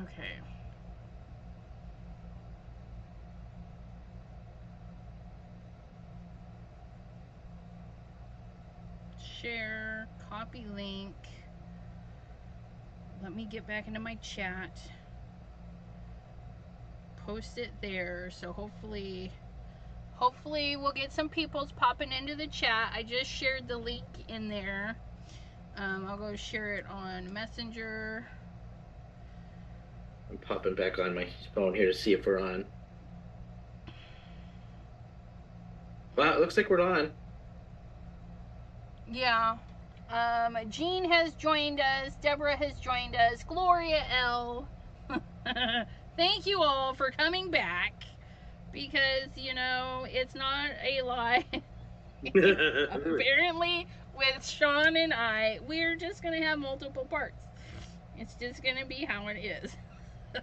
Okay. Share, copy link. Let me get back into my chat. Post it there. So hopefully we'll get some people's popping into the chat. I just shared the link in there. I'll go share it on Messenger. I'm popping back on my phone here to see if we're on. Wow, it looks like we're on. Yeah. Jean has joined us. Deborah has joined us. Gloria L. Thank you all for coming back. Because, you know, it's not a lie. Apparently, with Shawn and I, we're just going to have multiple parts. It's just going to be how it is. I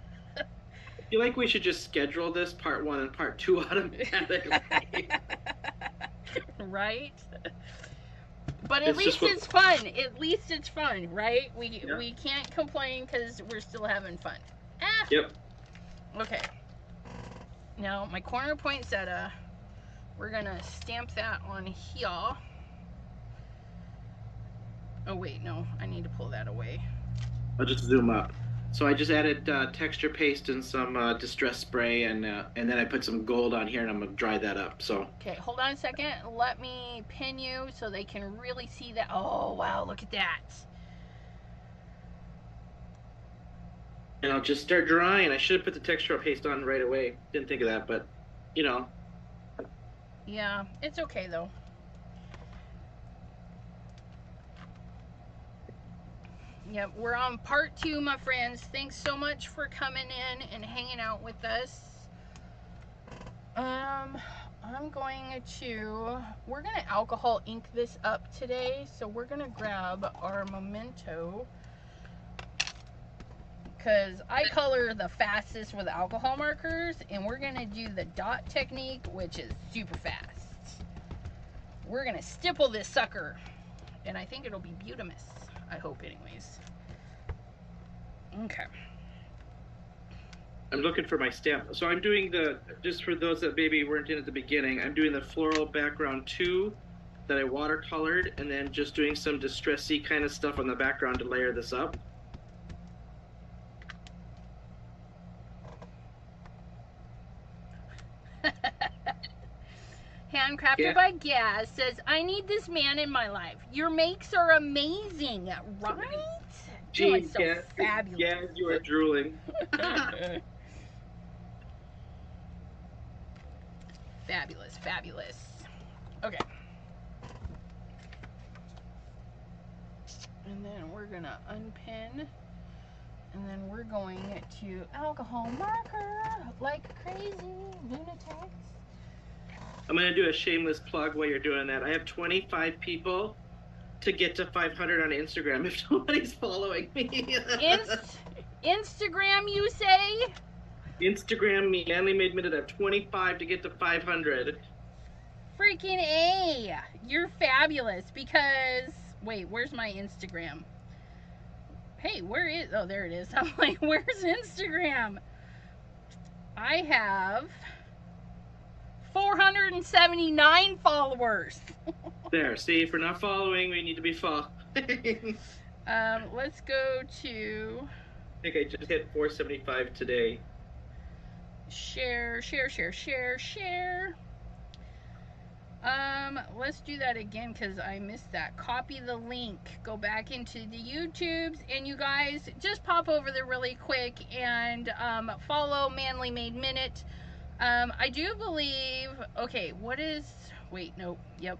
feel like we should just schedule this part 1 and part 2 automatically. Right? But at least it's fun. At least it's fun, right? We can't complain because we're still having fun. Ah. Yep. Okay. Now, my corner poinsettia, we're going to stamp that on here. Oh, wait, no. I need to pull that away. I'll just zoom up. So I just added texture paste and some distress spray, and then I put some gold on here, and I'm going to dry that up. So okay, hold on a second. Let me pin you so they can really see that. Oh, wow, look at that. And I'll just start drying. I should have put the texture paste on right away. Didn't think of that, but, you know. Yeah, it's okay, though. Yep, we're on part 2, my friends. Thanks so much for coming in and hanging out with us. We're going to alcohol ink this up today. So we're going to grab our Memento. Because I color the fastest with alcohol markers. And we're going to do the dot technique, which is super fast. We're going to stipple this sucker. And I think it'll be beautiful. I hope, anyways. Okay. I'm looking for my stamp. So I'm doing just for those that maybe weren't in at the beginning, I'm doing the floral background 2 that I watercolored, and then just doing some distressy kind of stuff on the background to layer this up. Handcrafted by Gaz says, I need this man in my life. Your makes are amazing, right? Jeez, so fabulous. Gaz, you are drooling. Fabulous, fabulous. Okay. And then we're going to unpin. And then we're going to alcohol marker like crazy lunatics. I'm going to do a shameless plug while you're doing that. I have 25 people to get to 500 on Instagram if nobody's following me. Instagram, you say? Instagram, Manley Made Minute. I have 25 to get to 500. Freaking A. You're fabulous because... Wait, where's my Instagram? Hey, where is... Oh, there it is. I'm like, where's Instagram? I have 479 followers. There, see, if we're not following, we need to be following. Let's go to... I think I just hit 475 today. Share. Let's do that again because I missed that. Copy the link. Go back into the YouTubes, and you guys just pop over there really quick and follow Manley Made Minute. I do believe. Okay, what is? Wait, no. Yep.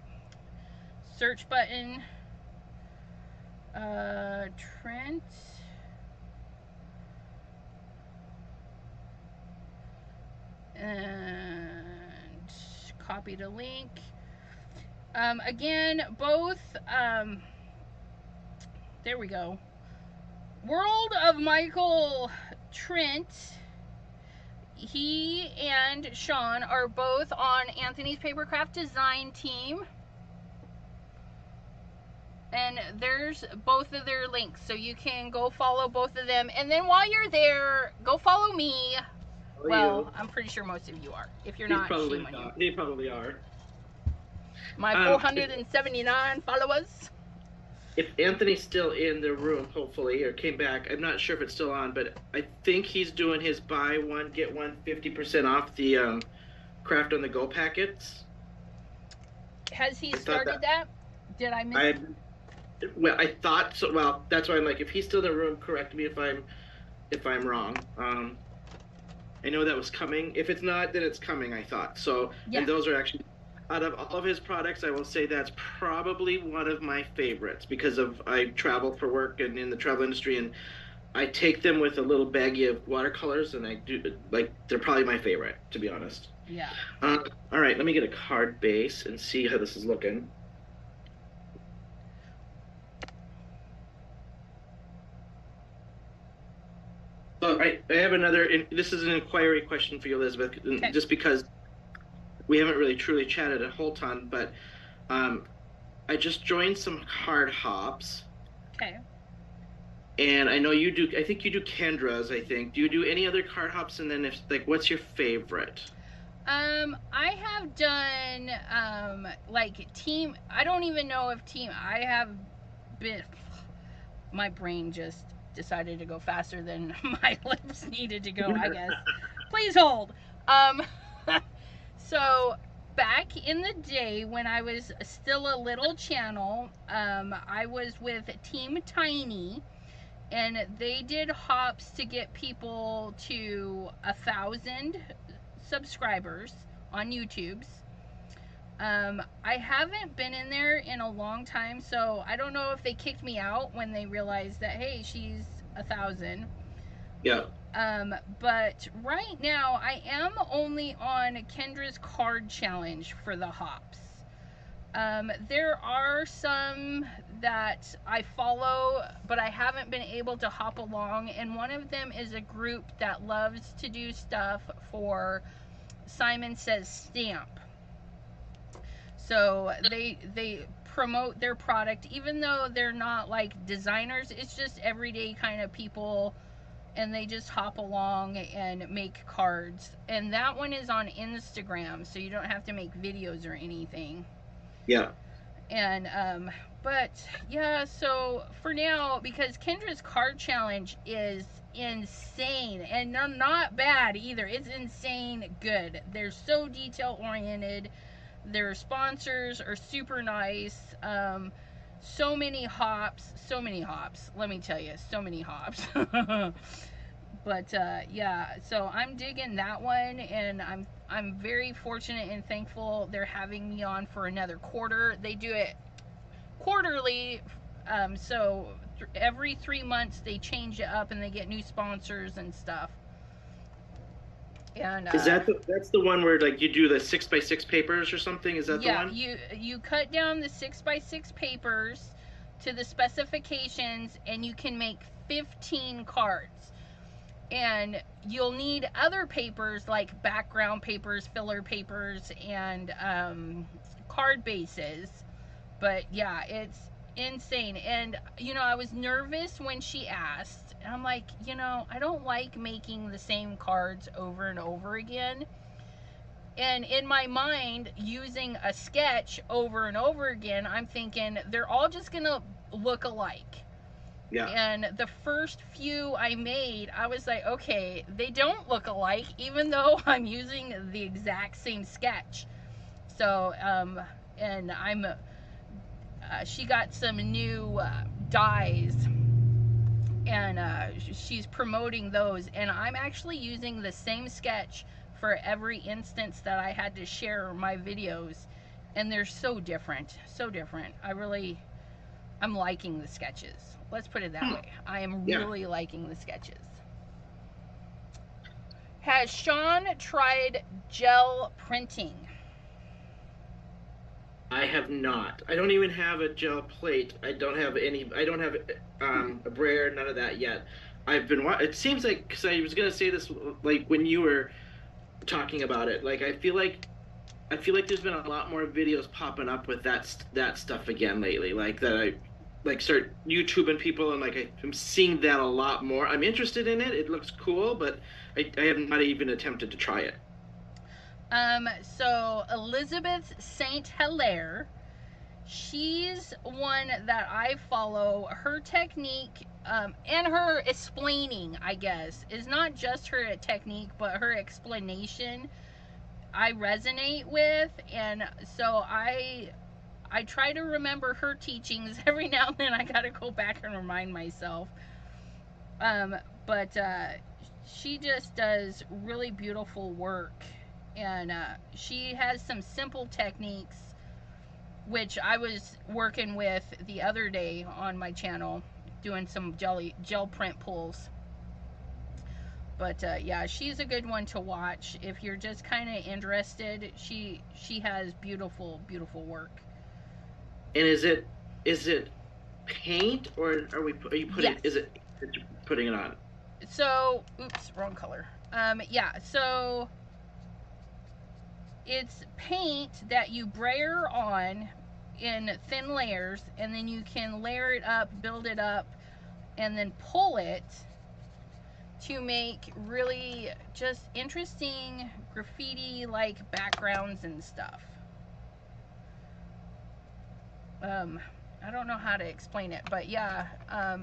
Search button. Trent. And copy the link. Again, both, there we go. World of Michael Trent, he and Shawn are both on Anthony's Papercraft design team. And there's both of their links, so you can go follow both of them. And then while you're there, go follow me. Well, I'm pretty sure most of you are. If you're not, shame on you. They probably are. My 479 followers. If Anthony's still in the room, hopefully, or came back, I'm not sure if it's still on, but I think he's doing his buy one, get one 50% off the Craft on the Go packets. Has he started that? Did I miss it? Well, I thought so. Well, that's why I'm like, if he's still in the room, correct me if I'm wrong. I know that was coming. If it's not, then it's coming, I thought. So, yeah. And those are actually, out of all of his products, I will say that's probably one of my favorites because I travel for work and in the travel industry, and I take them with a little baggie of watercolors, and I do, like, they're probably my favorite, to be honest. Yeah. All right, let me get a card base and see how this is looking. So I have another, this is an inquiry question for you, Elizabeth, okay. Just because we haven't really truly chatted a whole ton, but I just joined some card hops. Okay. And I know you do, I think you do Kendra's, I think. Do you do any other card hops? And then if, like, what's your favorite? I have done, like team, I don't even know if I have been, my brain just decided to go faster than my lips needed to go, I guess. Please hold. So back in the day when I was still a little channel, I was with Team Tiny, and they did hops to get people to 1,000 subscribers on YouTube's. I haven't been in there in a long time, so I don't know if they kicked me out when they realized that, hey, she's 1,000. Yeah. But right now I am only on Kendra's card challenge for the hops. There are some that I follow, but I haven't been able to hop along, and one of them is a group that loves to do stuff for Simon Says Stamp. So they promote their product, even though they're not like designers. It's just everyday kind of people, and they just hop along and make cards. And that one is on Instagram, so you don't have to make videos or anything. Yeah. And but yeah, so for now, because Kendra's card challenge is insane, and they're not bad either. It's insane good. They're so detail oriented. Their sponsors are super nice. So many hops, let me tell you, so many hops. But yeah, so I'm digging that one, and I'm very fortunate and thankful they're having me on for another quarter. They do it quarterly, so every 3 months they change it up and they get new sponsors and stuff. And is that's the one where, like, you do the 6x6 papers or something? Is that the one? Yeah, you cut down the 6x6 papers to the specifications, and you can make 15 cards. And you'll need other papers like background papers, filler papers, and card bases. But yeah, it's insane. And you know, I was nervous when she asked. And I'm like, you know, I don't like making the same cards over and over again. And in my mind, using a sketch over and over again, I'm thinking they're all just gonna look alike. Yeah. And the first few I made, I was like, okay, they don't look alike, even though I'm using the exact same sketch. So, and she got some new dies, and she's promoting those, and I'm actually using the same sketch for every instance that I had to share my videos, and they're so different, so different. I'm liking the sketches. Let's put it that way. I am really liking the sketches. Has Shawn tried gel printing? I have not. I don't even have a gel plate. I don't have a brayer, none of that yet. I've been, it seems like, because I was going to say this, like, when you were talking about it, like, I feel like there's been a lot more videos popping up with that stuff again lately, like, that like start YouTubing people, and like I'm seeing that a lot more. I'm interested in it. It looks cool, but I have not even attempted to try it. So Elizabeth Saint Hilaire, she's one that I follow. Her technique, and her explaining, I guess, is not just her technique, but her explanation I resonate with, and so I try to remember her teachings every now and then. I gotta go back and remind myself. But she just does really beautiful work, and she has some simple techniques, which I was working with the other day on my channel, doing some gel print pulls. But yeah, she's a good one to watch if you're just kind of interested. She has beautiful work. And is it paint, or are you putting Yes. is it putting it on? So, oops, wrong color. Yeah, so it's paint that you brayer on in thin layers, and then you can layer it up, build it up, and then pull it to make really just interesting graffiti like backgrounds and stuff. I don't know how to explain it, but yeah, I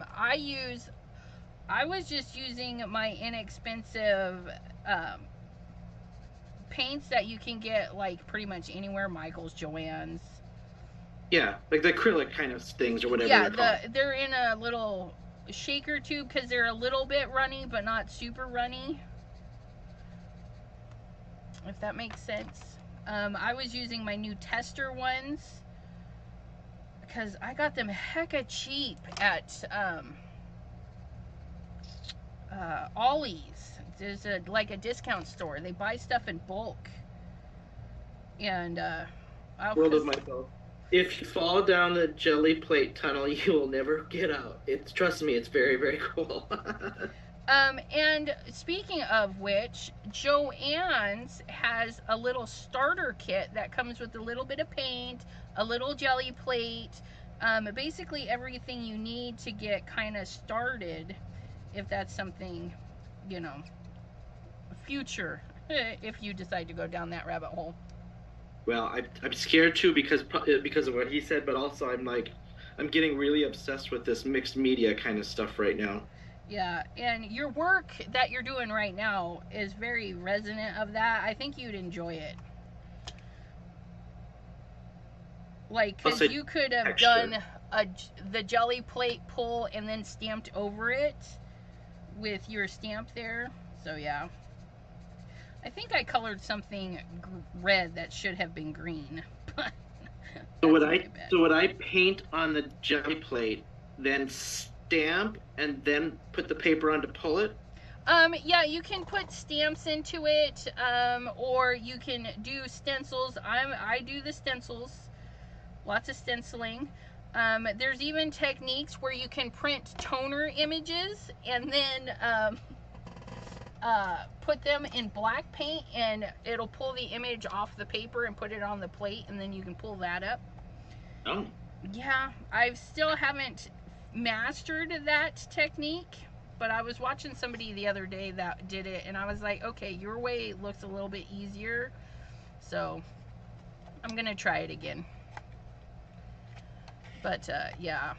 was just using my inexpensive paints that you can get like pretty much anywhere, Michael's, Joann's. Yeah, like the acrylic kind of things or whatever. Yeah, they're in a little shaker tube because they're a little bit runny, but not super runny, if that makes sense. I was using my new tester ones because I got them hecka cheap at Ollie's. There's like a discount store. They buy stuff in bulk. And world of myself. If you fall down the jelly plate tunnel, you will never get out. Trust me, it's very, very cool. And speaking of which, Joann's has a little starter kit that comes with a little bit of paint, a little jelly plate, basically everything you need to get kind of started, if that's something, you know, future, if you decide to go down that rabbit hole. Well, I'm scared too because of what he said, but also I'm getting really obsessed with this mixed media kind of stuff right now. Yeah, and your work that you're doing right now is very resonant of that. I think you'd enjoy it. Like, because you could have done the jelly plate pull and then stamped over it with your stamp there. So, yeah. I think I colored something red that should have been green. So would I paint on the jelly plate, then stamp, and then put the paper on to pull it? Yeah, you can put stamps into it, or you can do stencils. I do the stencils, lots of stenciling. There's even techniques where you can print toner images and then put them in black paint, and it'll pull the image off the paper and put it on the plate, and then you can pull that up. Oh. Yeah, I still haven't mastered that technique, but I was watching somebody the other day that did it, and I was like, okay, your way looks a little bit easier, so I'm gonna try it again. But yeah.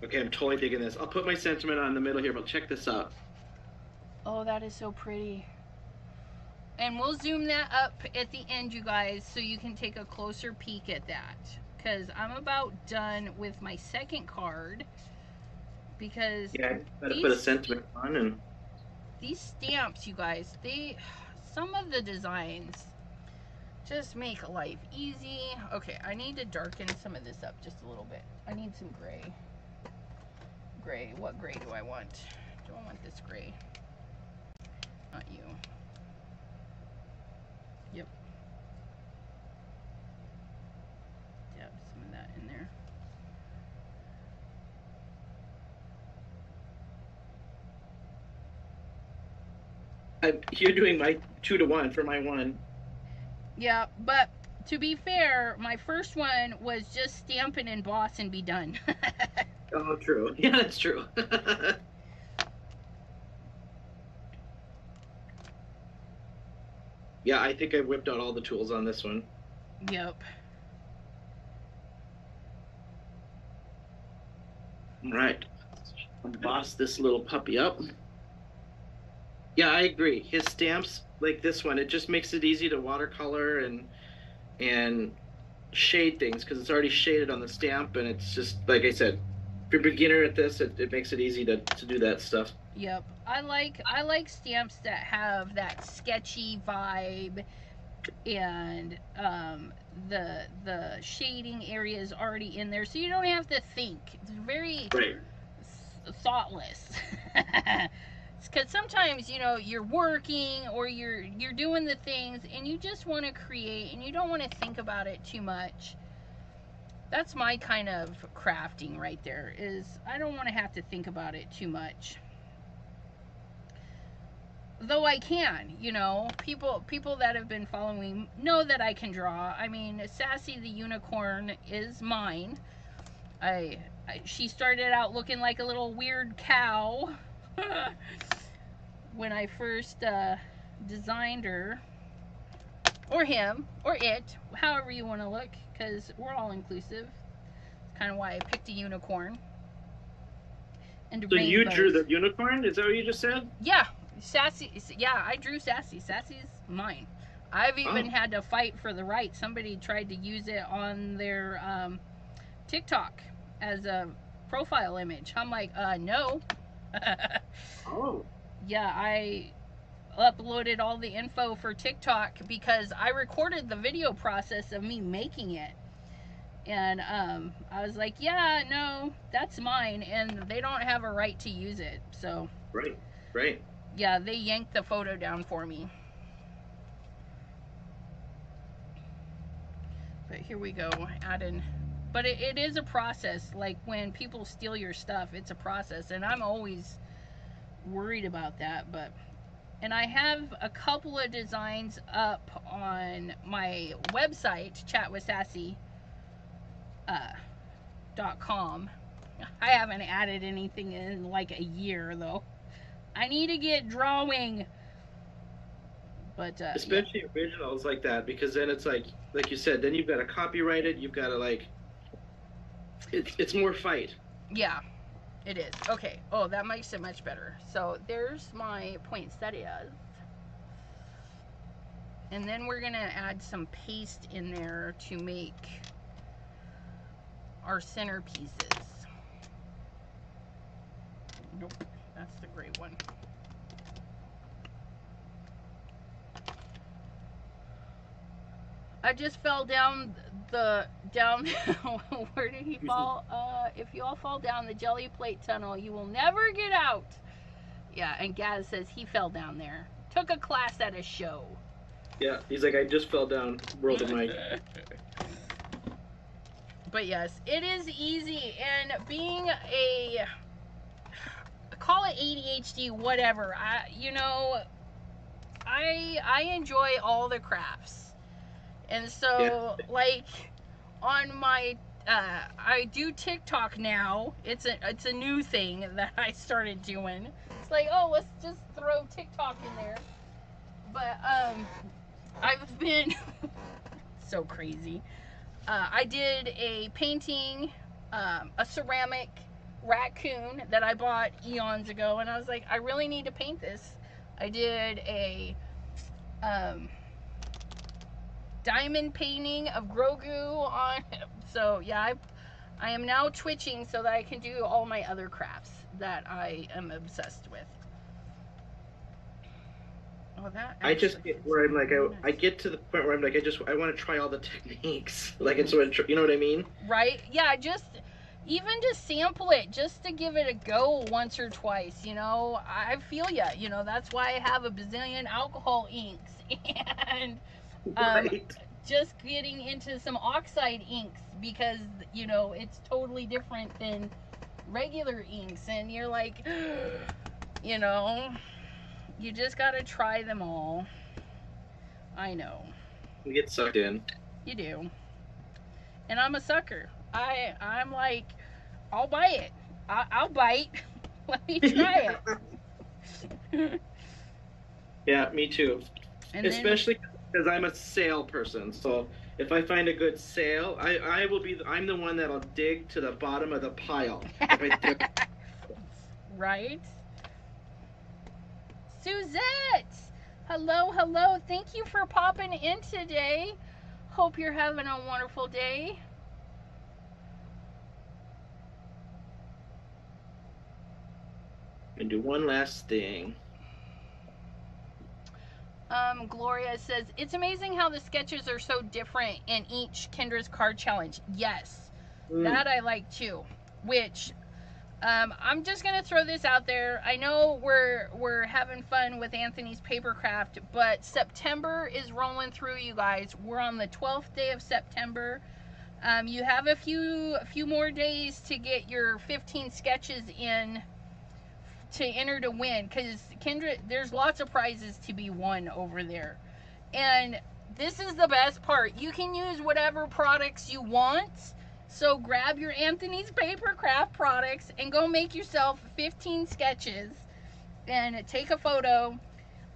Okay, I'm totally digging this. I'll put my sentiment on the middle here, but check this out. Oh, that is so pretty. And we'll zoom that up at the end, you guys, so you can take a closer peek at that. Because I'm about done with my second card. Because yeah, I gotta put a sentiment on. And these stamps, you guys, some of the designs just make life easy. Okay, I need to darken some of this up just a little bit. I need some gray. Gray, what gray do I want? Do I want this gray? Not you. Yep. Dab some of that in there. You're doing my 2-to-1 for my one. Yeah, but to be fair, my first one was just stamp and emboss and be done. Oh, true. Yeah, that's true. Yeah, I think I whipped out all the tools on this one. Yep. All right. Boss this little puppy up. Yeah, I agree. His stamps, like this one, it just makes it easy to watercolor and shade things because it's already shaded on the stamp, and it's just like I said, if you're a beginner at this, it makes it easy to do that stuff. Yep. I like stamps that have that sketchy vibe, and the shading area is already in there, so you don't have to think. It's very Right. thoughtless. Because sometimes you're working or you're doing the things and you just want to create and you don't want to think about it too much. That's my kind of crafting right there, is I don't want to have to think about it too much. Though I can, people that have been following me know that I can draw. I mean, Sassy the unicorn is mine. She started out looking like a little weird cow when I first designed her, or him, or it, however you want to look, because we're all inclusive. It's kind of why I picked a unicorn. And So you rainbows. drew the unicorn? Is that what you just said? Yeah, Sassy. Yeah, I drew Sassy. Sassy's mine. I've even had to fight for the right. Somebody tried to use it on their TikTok as a profile image. I'm like, no. Oh. Yeah, I uploaded all the info for TikTok because I recorded the video process of me making it. And I was like, yeah, no, that's mine, and they don't have a right to use it. So Right. Yeah, they yanked the photo down for me. But here we go, add in. But it is a process. Like when people steal your stuff, it's a process, and I'm always worried about that. And I have a couple of designs up on my website, chatwithsassy.com. I haven't added anything in like a year though. I need to get drawing. But especially originals like that, because then it's like you said, then you've got to copyright it. You've got to it's more fight. Yeah, it is. Okay. Oh, that makes it much better. So there's my poinsettias. And then we're going to add some paste in there to make our centerpieces. Nope, that's the gray one. I just fell down where did he fall? If you all fall down the jelly plate tunnel, you will never get out. Yeah, and Gaz says he fell down there. Took a class at a show. Yeah, he's like, I just fell down. World of Mike. But yes, it is easy, and being call it ADHD, whatever. I enjoy all the crafts. And so, like, on my, I do TikTok now. It's a new thing that I started doing. It's like, oh, let's just throw TikTok in there. But, I've been so crazy. I did a painting, a ceramic raccoon that I bought eons ago, and I was like, I really need to paint this. I did a, diamond painting of Grogu on. So yeah, I am now twitching so that I can do all my other crafts that I am obsessed with. Oh, that I just get where I'm like, I get to the point where I'm like, I want to try all the techniques. Like, it's what, you know what I mean? Right? Yeah, even just sample it, just to give it a go once or twice. I feel ya. That's why I have a bazillion alcohol inks and. Just getting into some oxide inks because it's totally different than regular inks, and you're like, you just gotta try them all. I know. You get sucked in. You do. And I'm a sucker. I'm like, I'll buy it. I'll bite. Let me try it. Yeah, me too. And then, Especially because I'm a sale person. So if I find a good sale, I'm the one that'll dig to the bottom of the pile. If I think, right? Suzette! Hello, hello. Thank you for popping in today. Hope you're having a wonderful day. and do one last thing. Gloria says, it's amazing how the sketches are so different in each Kendra's card challenge. Yes, that I like too. Which, I'm just gonna throw this out there. I know we're having fun with Anthony's papercraft, but September is rolling through, you guys. We're on the 12th day of September. You have a few more days to get your 15 sketches in to enter to win, because Kendra, there's lots of prizes to be won over there. And this is the best part. You can use whatever products you want. So grab your Anthony's Papercraft products and go make yourself 15 sketches and take a photo,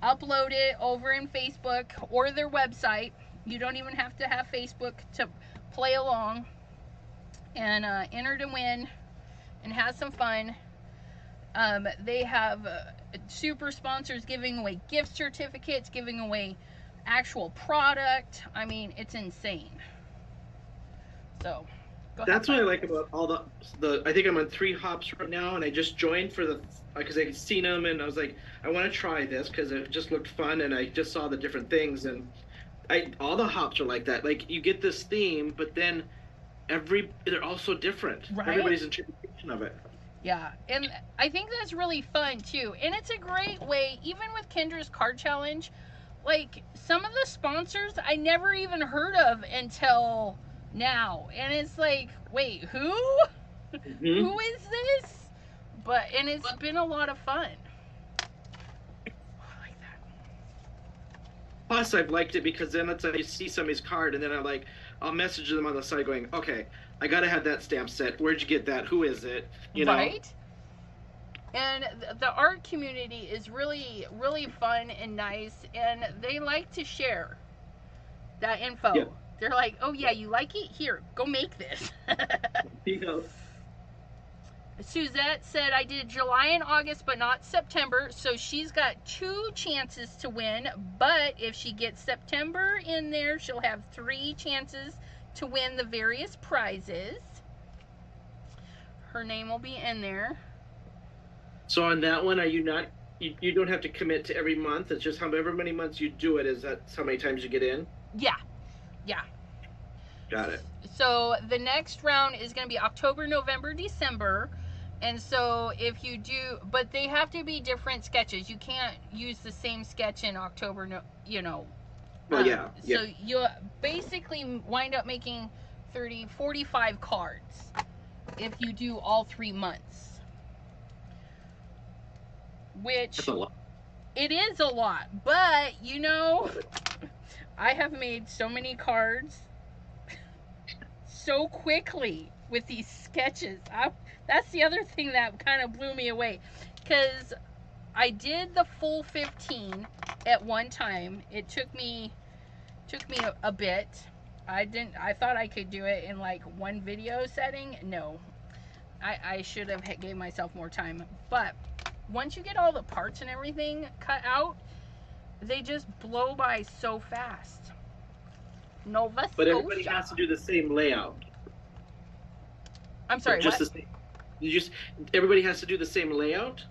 upload it over in Facebook or their website. You don't even have to have Facebook to play along, and enter to win and have some fun. They have super sponsors giving away gift certificates, giving away actual product. I mean, it's insane. So that's what I like about all the I think I'm on 3 hops right now, and I just joined for the because I had seen them and I was like, I want to try this because it just looked fun, and I just saw the different things, and all the hops are like that. Like, you get this theme, but then they're all so different. Right? Everybody's interpretation of it. Yeah, and I think that's really fun too. And it's a great way, even with Kendra's card challenge, like some of the sponsors I never even heard of until now. And it's like, wait, who? Mm-hmm. Who is this? And it's been a lot of fun. I like that. Plus, I've liked it because then it's like you see somebody's card, and then I'll message them on the side going, okay, I gotta have that stamp set. Where'd you get that? Who is it? You know? Right? And the art community is really, really fun and nice, and they like to share that info. Yeah. They're like, oh yeah, you like it? Here, go make this. You know. Suzette said, I did July and August, but not September, so she's got 2 chances to win, but if she gets September in there, she'll have 3 chances to win the various prizes. Her name will be in there. So on that one, are you not, you don't have to commit to every month? It's just however many months you do it, is that how many times you get in? Yeah. Yeah. Got it. So the next round is going to be October, November, December. And so if you do, but they have to be different sketches. You can't use the same sketch in October, you know. Well, yeah. So you basically wind up making 45 cards if you do all 3 months. Which, that's a lot. It is a lot. But, you know, I have made so many cards so quickly with these sketches. That's the other thing that kind of blew me away, because I did the full 15 at one time. It took me a bit. I thought I could do it in like one video setting. No, I should have gave myself more time. But once you get all the parts and everything cut out, they just blow by so fast. Nova Scotia. But everybody has to do the same layout. I'm sorry, just what? The same. Everybody has to do the same layout?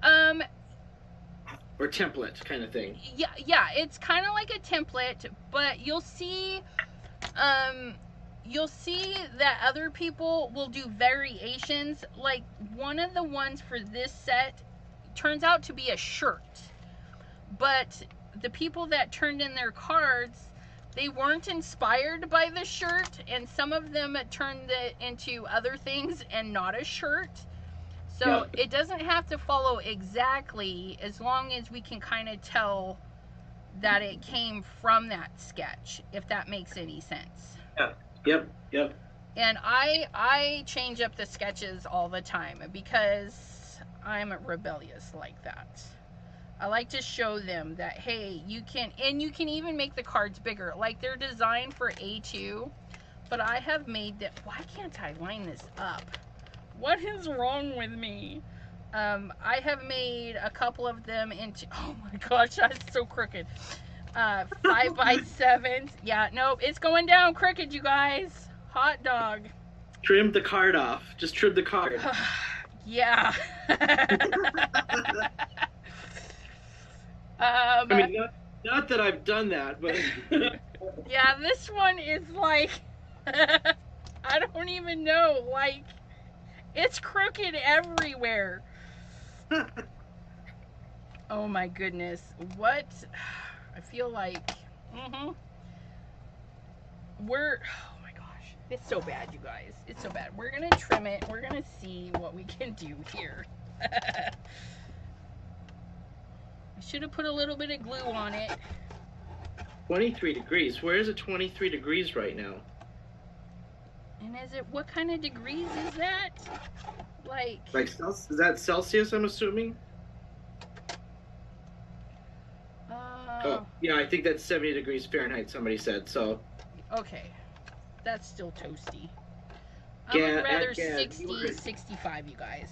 Or template kind of thing. Yeah, it's kind of like a template, but you'll see that other people will do variations. Like one of the ones for this set turns out to be a shirt, but the people that turned in their cards, they weren't inspired by the shirt, and some of them turned it into other things and not a shirt. So It doesn't have to follow exactly, as long as we can kind of tell that it came from that sketch, if that makes any sense. Yeah. Yep. And I change up the sketches all the time because I'm rebellious like that. I like to show them that, hey, you can even make the cards bigger. Like, they're designed for A2, but I have made them. Why can't I line this up? What is wrong with me? I have made a couple of them into, oh my gosh, that's so crooked. 5x7s. Yeah, nope, it's going down crooked, you guys. Hot dog. Trim the card off. Just trim the card. Yeah. I mean, not that I've done that, but yeah, this one is like, I don't even know, like, it's crooked everywhere. Oh my goodness, what? I feel like, oh my gosh, it's so bad, you guys. It's so bad. We're gonna trim it. We're gonna see what we can do here. I should have put a little bit of glue on it. 23 degrees. Where is it 23 degrees right now? And is it, what kind of degrees is that? Like is that Celsius, I'm assuming? Oh, yeah, I think that's 70 degrees Fahrenheit, somebody said, so. Okay. That's still toasty. I would rather 60, 65, you guys.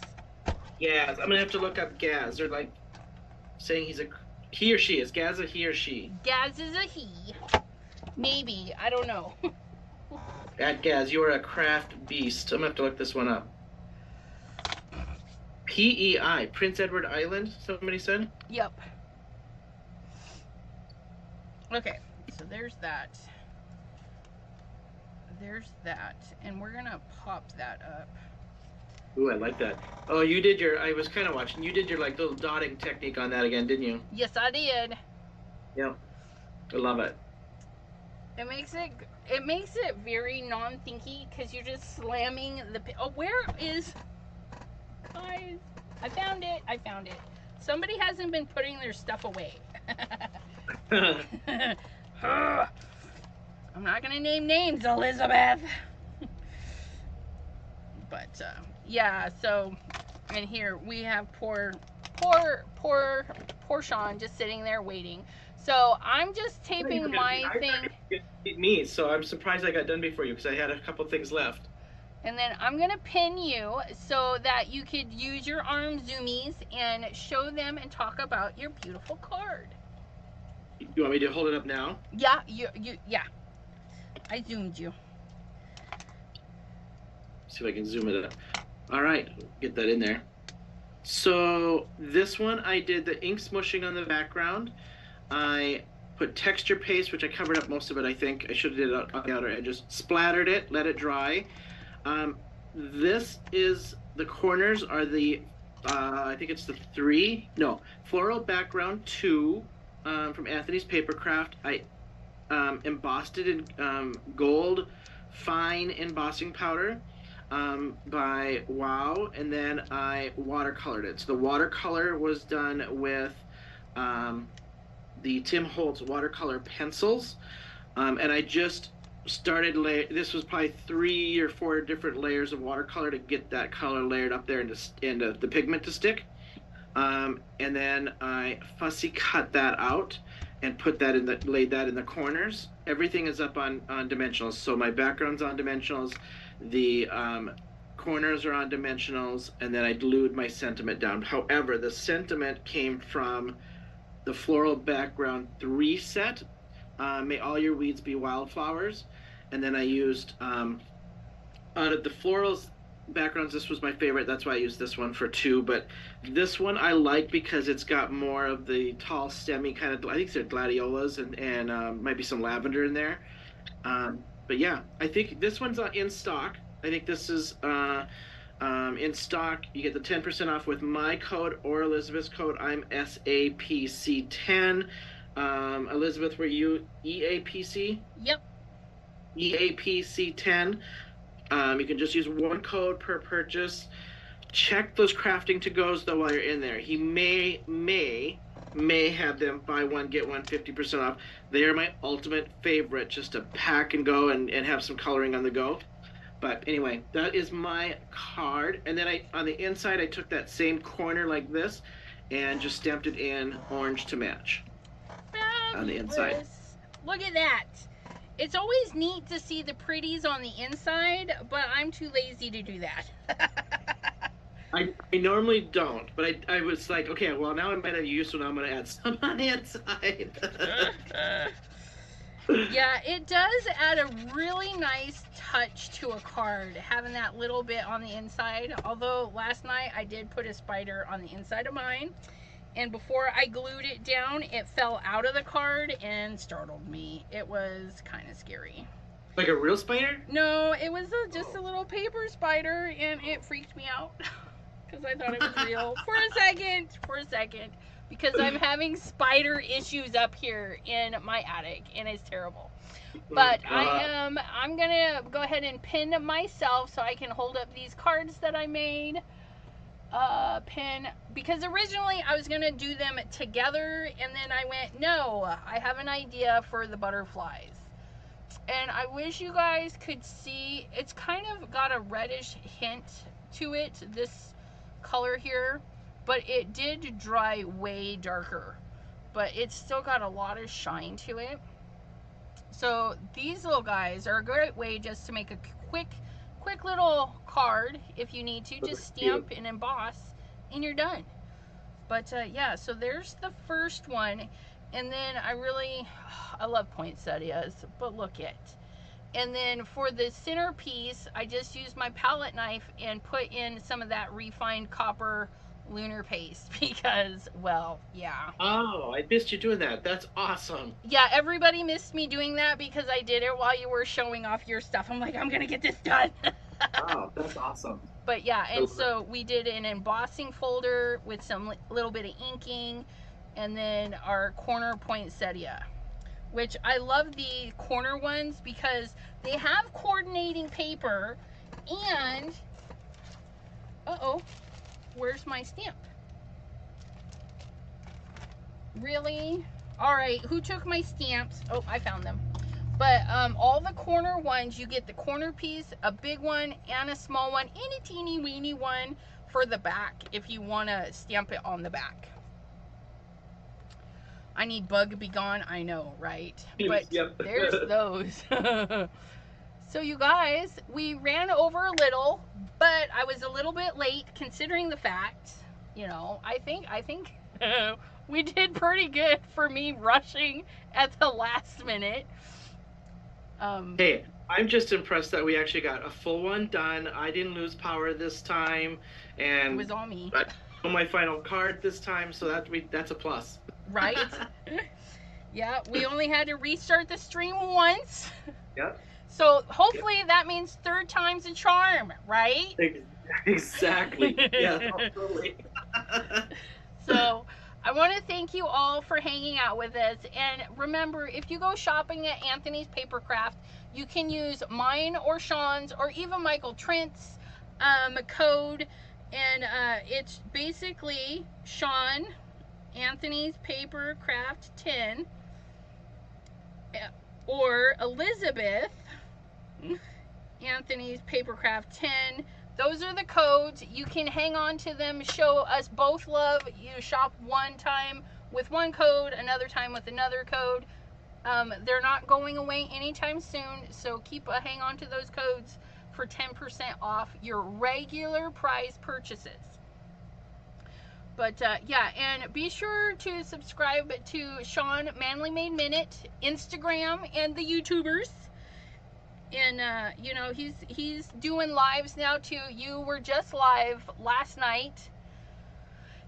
Yeah, I'm going to have to look up Gaz. They're like saying he or she. Is Gaz a he or she? Gaz is a he. Maybe. I don't know. At Gaz, you are a craft beast. I'm going to have to look this one up. PEI, Prince Edward Island, somebody said? Yep. Okay, so there's that. There's that. And we're going to pop that up. Ooh, I like that. Oh, you did I was kind of watching. You did your like little dotting technique on that again, didn't you? Yes, I did. Yeah. I love it. It makes it very non-thinky because you're just slamming the, oh, where is, guys, I found it. Somebody hasn't been putting their stuff away. I'm not gonna name names, Elizabeth. But yeah, so, and here we have poor Shawn just sitting there waiting. So I'm just taping my thing. Me, so I'm surprised I got done before you because I had a couple things left. And then I'm gonna pin you so that you could use your arm zoomies and show them and talk about your beautiful card. You want me to hold it up now? Yeah, yeah. I zoomed you. See if I can zoom it up. All right, get that in there. So this one, I did the ink smushing on the background. I put texture paste, which I covered up most of it, I think. I should have did it on the outer edge. Just splattered it, let it dry. This is, the corners are the, I think it's the Floral Background 2 from Anthony's Papercraft. I embossed it in gold fine embossing powder by Wow, and then I watercolored it. So the watercolor was done with the Tim Holtz watercolor pencils, and I just started this was probably 3 or 4 different layers of watercolor to get that color layered up there and the pigment to stick, and then I fussy cut that out and put that laid that in the corners. Everything is up on dimensionals, so my background's on dimensionals, the corners are on dimensionals, and then I glued my sentiment down. However, the sentiment came from the Floral Background 3 set, May All Your Weeds Be Wildflowers, and then I used, out of the florals backgrounds, this was my favorite, that's why I used this one for 2, but this one I like because it's got more of the tall stemmy kind of, I think they're gladiolas and might be some lavender in there, but yeah, I think this one's in stock. I think this is in stock. You get the 10% off with my code or Elizabeth's code. I'm SAPC10. Elizabeth, were you EAPC? Yep. EAPC10. You can just use one code per purchase. Check those crafting to-goes though while you're in there. He may have them buy one get one 50% off. They are my ultimate favorite, just to pack and go and have some coloring on the go. But anyway, that is my card. And then on the inside, I took that same corner like this and just stamped it in orange to match on the inside. Look at that. It's always neat to see the pretties on the inside, but I'm too lazy to do that. I normally don't, but I was like, okay, well, now I'm out of use, so now I'm going to add some on the inside. Yeah, it does add a really nice touch to a card, having that little bit on the inside. Although last night I did put a spider on the inside of mine, and before I glued it down, it fell out of the card and startled me. It was kind of scary. Like a real spider? No, it was just a little paper spider, and it freaked me out because I thought it was real for a second, because I'm having spider issues up here in my attic, and it's terrible. But I'm gonna go ahead and pin myself so I can hold up these cards that I made. Pin, because originally I was gonna do them together, and then I went, no, I have an idea for the butterflies. And I wish you guys could see, it's kind of got a reddish hint to it, this color here, but it did dry way darker, but it's still got a lot of shine to it. So these little guys are a great way just to make a quick little card. If you need to, just stamp and emboss and you're done. But yeah, so there's the first one. And then I love poinsettias, but look it. And then for the centerpiece, I just used my palette knife and put in some of that refined copper lunar paste because, well, yeah. Oh, I missed you doing that. That's awesome. Yeah, everybody missed me doing that because I did it while you were showing off your stuff. I'm like, I'm gonna get this done. Wow, that's awesome. But yeah, and so we did an embossing folder with some little bit of inking, and then our corner poinsettia, which I love the corner ones because they have coordinating paper, and where's my stamp? Really? All right, who took my stamps? Oh, I found them. But all the corner ones, you get the corner piece, a big one and a small one, and a teeny weeny one for the back if you want to stamp it on the back. I need bug be gone, I know, right? But yep. There's those. So you guys, we ran over a little, but I was a little bit late considering the fact, you know, I think we did pretty good for me rushing at the last minute. Hey, I'm just impressed that we actually got a full one done. I didn't lose power this time, and it was all me. I got my final card this time, so that's a plus. Right? Yeah, we only had to restart the stream once. Yep. So hopefully that means third time's a charm, right? Exactly. Yeah, totally. So I want to thank you all for hanging out with us. And remember, if you go shopping at Anthony's Papercraft, you can use mine or Shawn's or even Michael Trent's code. And it's basically Shawn, Anthony's Papercraft 10, or Elizabeth, Anthony's Papercraft 10. Those are the codes. You can hang on to them, show us both love. You shop one time with one code, another time with another code. They're not going away anytime soon, so keep a hang on to those codes for 10% off your regular price purchases. But yeah, and be sure to subscribe to Shawn Manley Made Minute, Instagram, and the YouTubers. And you know, he's doing lives now too. You were just live last night,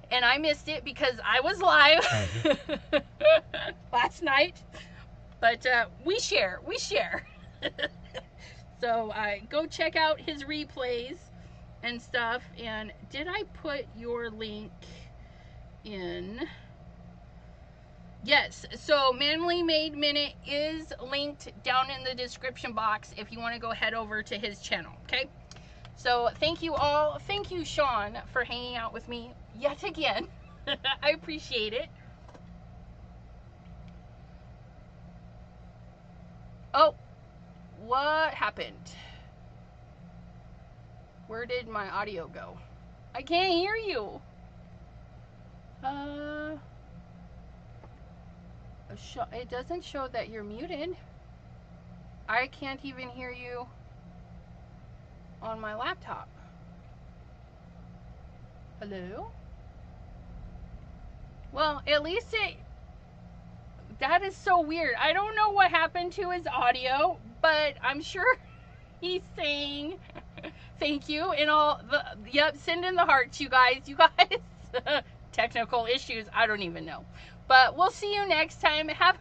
and I missed it because I was live last night. But we share. So go check out his replays and stuff. And did I put your link in? Yes, so Manley Made Minute is linked down in the description box if you want to go head over to his channel, okay? So thank you all. Thank you, Shawn, for hanging out with me yet again. I appreciate it. Oh, what happened? Where did my audio go? I can't hear you. It doesn't show that you're muted. I can't even hear you on my laptop. Hello? Well, at least that is so weird. I don't know what happened to his audio, but I'm sure he's saying thank you and all yep, send in the hearts, you guys. Technical issues, I don't even know. But we'll see you next time. Have a